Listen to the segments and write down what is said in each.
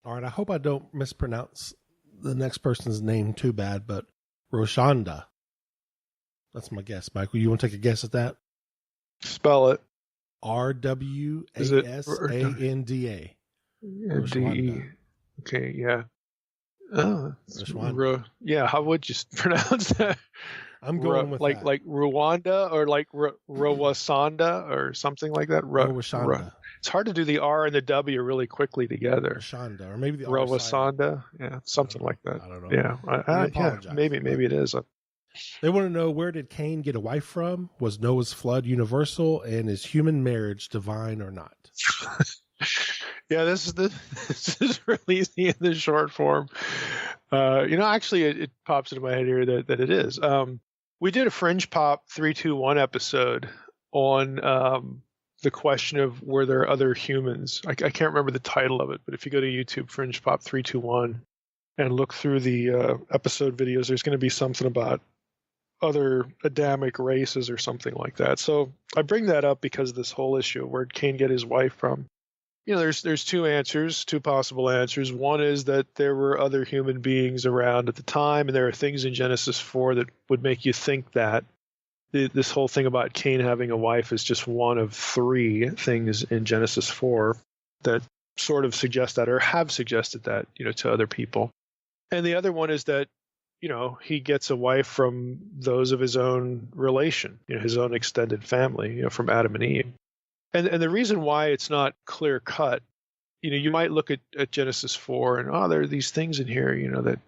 All right, I hope I don't mispronounce the next person's name too bad, but Roshanda. That's my guess. Michael, you want to take a guess at that? Spell it. Rwasanda. D-E. Okay, yeah. Yeah, how would you pronounce that? I'm going with like that. Like Rwanda or like Rwasanda or something like that. Rwasanda. It's hard to do the R and the W really quickly together. Rwasanda, or maybe the R Rwasanda, yeah, something like that. I don't know. Yeah, I apologize. Yeah, maybe it is. They want to know, where did Cain get a wife from? Was Noah's flood universal, and is human marriage divine or not? Yeah, this is really easy in the short form. Actually, it pops into my head here that it is. We did a Fringe Pop 321 episode on the question of were there other humans. I can't remember the title of it, but if you go to YouTube, Fringe Pop 321, and look through the episode videos, there's going to be something about other Adamic races or something like that. So I bring that up because of this whole issue of where did Cain get his wife from. There's two possible answers. One is that there were other human beings around at the time, and there are things in Genesis 4 that would make you think that. This whole thing about Cain having a wife is just one of three things in Genesis 4 that sort of suggest that, or have suggested that, to other people. And the other one is that, he gets a wife from those of his own relation, his own extended family, from Adam and Eve. And the reason why it's not clear cut, you might look at Genesis 4 and, there are these things in here,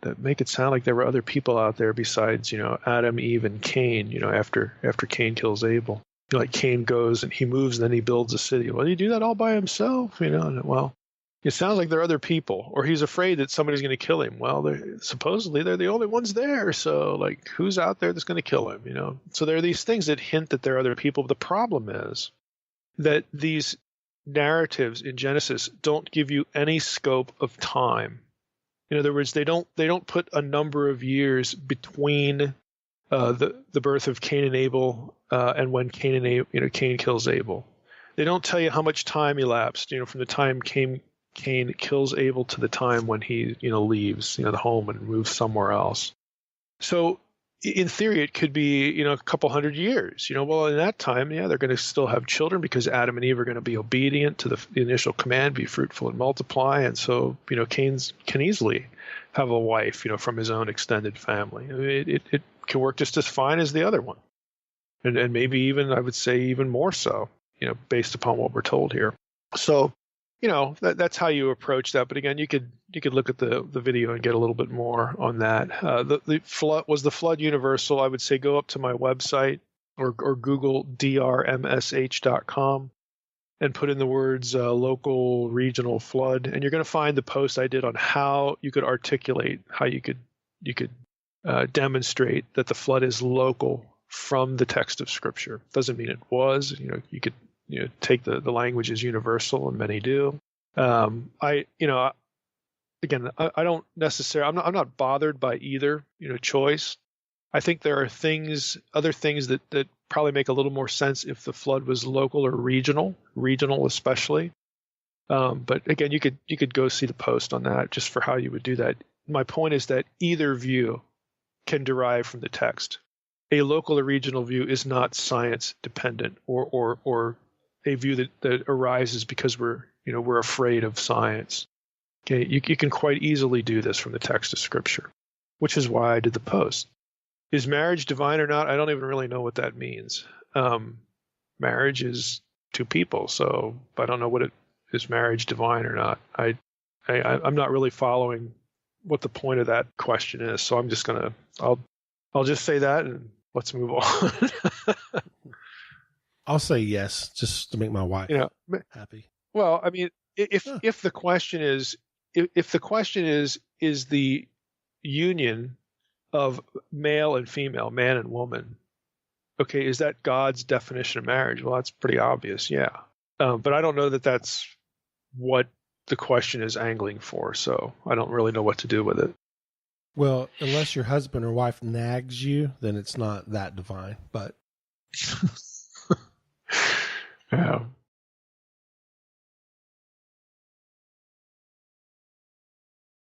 that make it sound like there were other people out there besides, Adam, Eve, and Cain, after Cain kills Abel. Like Cain goes and he moves and then he builds a city. Well, did he do that all by himself? Well, it sounds like there are other people, or he's afraid that somebody's going to kill him. Well, supposedly they're the only ones there. So, who's out there that's going to kill him, So there are these things that hint that there are other people. But the problem is that these narratives in Genesis don't give you any scope of time. In other words, they don't put a number of years between the birth of Cain and Abel and when Cain kills Abel. They don't tell you how much time elapsed, from the time Cain kills Abel to the time when he leaves the home and moves somewhere else. So in theory, it could be, a couple hundred years. Well, in that time, they're going to still have children because Adam and Eve are going to be obedient to the initial command, be fruitful and multiply. And so, Cain can easily have a wife, from his own extended family. It can work just as fine as the other one. And maybe even, I would say, even more so, based upon what we're told here. So, that's how you approach that. But again, you could look at the video and get a little bit more on that. The flood was the flood universal. I would say go up to my website or Google drmsh.com and put in the words local regional flood, and you're going to find the post I did on how you could articulate how you could demonstrate that the flood is local from the text of Scripture. Doesn't mean it was. You could take the language as universal, and many do. I don't necessarily. I'm not bothered by either choice. I think there are other things that probably make a little more sense if the flood was local or regional especially. But again, you could go see the post on that just for how you would do that. My point is that either view can derive from the text. A local or regional view is not science dependent or a view that arises because we're afraid of science. Okay, you can quite easily do this from the text of Scripture, which is why I did the post. Is marriage divine or not? I don't even really know what that means. Marriage is two people, so I don't know what is marriage divine or not. I'm not really following what the point of that question is, so I'm just I'll just say that and let's move on. I'll say yes, just to make my wife happy. Well, I mean, if the question is the union of male and female, man and woman, okay, is that God's definition of marriage? Well, that's pretty obvious, yeah. But I don't know that that's what the question is angling for, so I don't really know what to do with it. Well, unless your husband or wife nags you, then it's not that divine, but... Yeah.